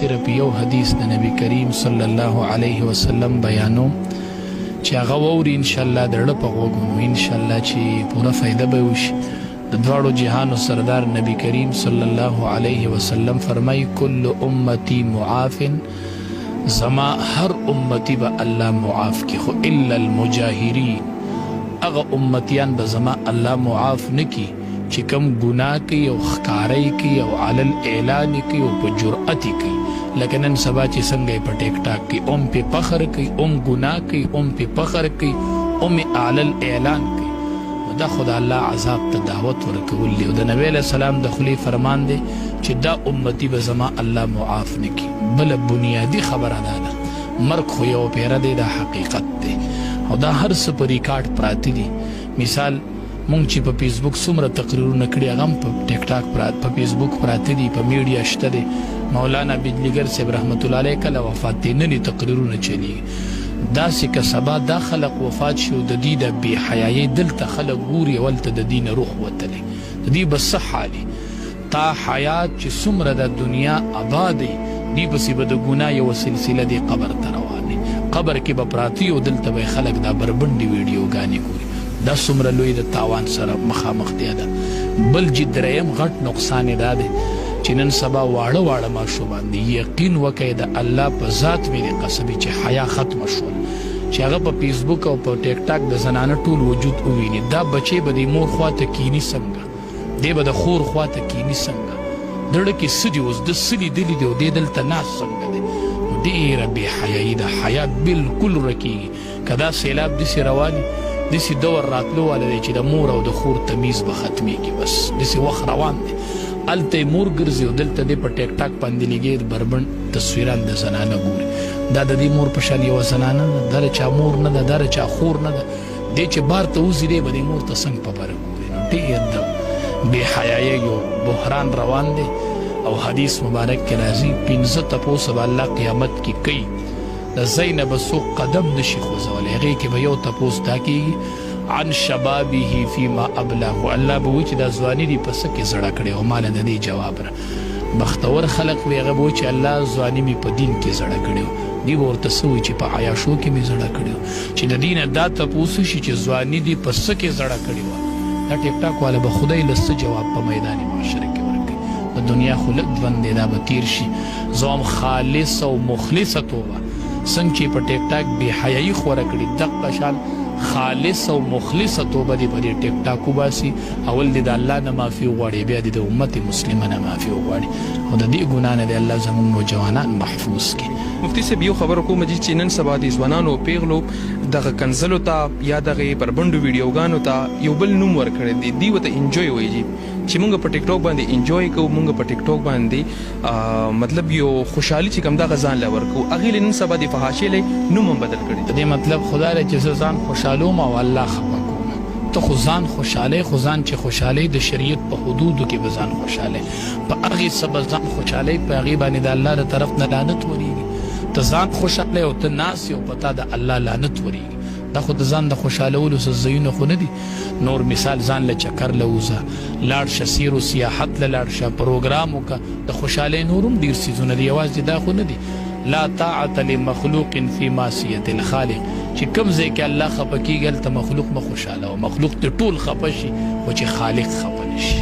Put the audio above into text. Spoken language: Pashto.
صرف یو حدیث د نبی کریم صلی الله علیه وسلم بیانوم چې هغه واوري انشاءالله د زړه په غوږونو انشاءالله چې پوره فایده به وشي. د دواړو جهانو سردار نبی کریم صلی الله علیه وسلم فرمای کل امتی معاف، زما هر امتی به الله معاف کی، خو الا المجاهرین، اغه امتیان به زما الله معاف نکی چې کم ګناه کوي او ښکاری کوي او علی الاعلان کوي او په جرأت کوي. لکه نن سبا چې څنګه په ټیک ټاک کې اوم په فخر کوي، اوم ګناه کوي، اوم په فخر کوي، اوم علی الاعلان کوي. دا خدای الله عذاب ته دعوت ورکول دی او د نبی علیہ السلام د خلی فرمان دی چې دا امتی به زما الله معاف نکی. بل بنیادی خبره ده مرګ خو یو پیره دی، دا حقیقت دی او دا هر څه په ریکارډ پراته دي. مثال مونږ چې په فیسبوک څومره تقریرونه کړي هغه هم په ټیک ټاک په فیسبوک پراته دي، په میډیا شته دی. مولانا بجلیګر صاحب رحمت الله علیه کله وفات دی نه تقریرونه چلیږي. داسې که سبا دا خلق وفات شي او د دې د بې حیایۍ دلته خلک ګوري ولته د دې نه روح وتلی، د دې به څه حالي. تا حیات چې څومره د دنیا آباد دی دې پسې به د ګناه یوه سلسله دی قبر ته روانې، قبر کې به پراته او دلته به خلک دا بربنډې ویډیوګانې ګوري. دا څومره لوی د تاوان سره مخامخ دی. ده بل چې دریم غټ نقصان یې دا دی چې نن سبا واړه واړه ماشومان دي، یقین وکئ د الله په ذات مې قسم چې حیا ختمه شول چې هغه په فیسبوک او په ټیک ټاک د زنانه ټول وجود وویني. دا بچی به د مور خواته کینی څنګه، دی به د خور خواته کینی څنګه، دړه کې څه دي اوس د څه لیدلي دي او دی دلته ناست څنګه دی. ډېره بې حیایي ده، حیا بالکل ورکېږي. که دا سیلاب داسې رواني داسې دور راتلو والا دی چې د مور او د خور تمیز به ختمېږي. بس داسې وخت روان دی، هلته یې مور ګرځي او دلته دی په ټیک ټاک باندې لګي بربنډ تصویران د زنانه ګوري. دا د دې مور په شان یوه زنانه ده، دا د چا مور نه ده، دا د چا خور نه ده. دی چې بار ته وځي دی به دې مور ته څنګه په بره ګوري. نو ډېر د بې حیایۍ یو بحران روان دی او حدیث مبارک کې راځي 15 تپوسه به الله قیامت کې کوي، د ځای نه به څوک قدم نشي خوځولی. هغې کې به یو تپوس دا کېږي عن شبابه فيما ابلغ، الله به وایي چې دا ځواني دې په څه کې زړه کړې او ماله د دې جواب را. بختور خلق وي هغه به وایي چې الله ځواني مې په دین کې زړه کړې و، دې به ورته څه وایي چې په عیاشو کې مې زړه کړې و. چې د دې نه دا تپوس وشي چې ځواني دې په څه کې زړه کړې وه، دا ټیک ټاک والا به خدای له څه جواب په میدان معاشره کې ورکوي. د دنیا خو لږ ژوند دی، دا به تیر شي. زه هم خالص او مخلصه توبه څنګه چې په ټیک ټاک بې حیایي خوره کړي دغه شان خالص او مخلصه توبه دې په دې ټیک ټاک وباسي. اول دې د الله نه معافي وغواړي، بیا دې د امت مسلمه نه معافي وغواړي او د دې ګناه نه دې الله زموږ نوجوانان محفوظ کړي. مفتي صاحب یو خبره کوم چې نن سبا د ځوانانو پیغلو دغه کنزلو ته یا دغه بربنډو ویډیوګانو ته یو بل نوم ورکړی دی، دوی ورته انجوی وایي چې مونږ په ټیک ټاک باندې انجوی کوو، مونږ په ټیک ټاک باندې مطلب یو خوشحالي چې کوم دغه ځان له ورکوو، هغې نن سبا د فحاشۍ له نوم هم بدل کړي. د دې مطلب خدا دی چې زه ځان خوشحالوم او الله خفه کوم. ته خو ځان خوشحالی، خو ځان چې خوشحالی د شریعت په حدودو کې به ځان خوشحالی، په هغې څه به ځان خوشحالی په هغې باندې د الله د طرف نه لعنت ورېږي. ته ځان خوشحالی او ته ناست یې او په تا د الله لعنت ورېږي. دا خو د ځان د خوشحالولو څه ځایونه خو نه دي. نور مثال ځان له چکر له وځه، لاړ شه سیر و سیاحت له لاړ شه، پروګرام وکړه. د خوشحالۍ نور هم ډېر څیزونه دي، یوازې دا خو نه دي. لا طاعت لمخلوق فی معصیة الخالق، چې کوم ځای کې الله خفه کېږي هلته مخلوق مه خوشحاله او مخلوق ته ټول خفه شي خو چې خالق خفه نه شي.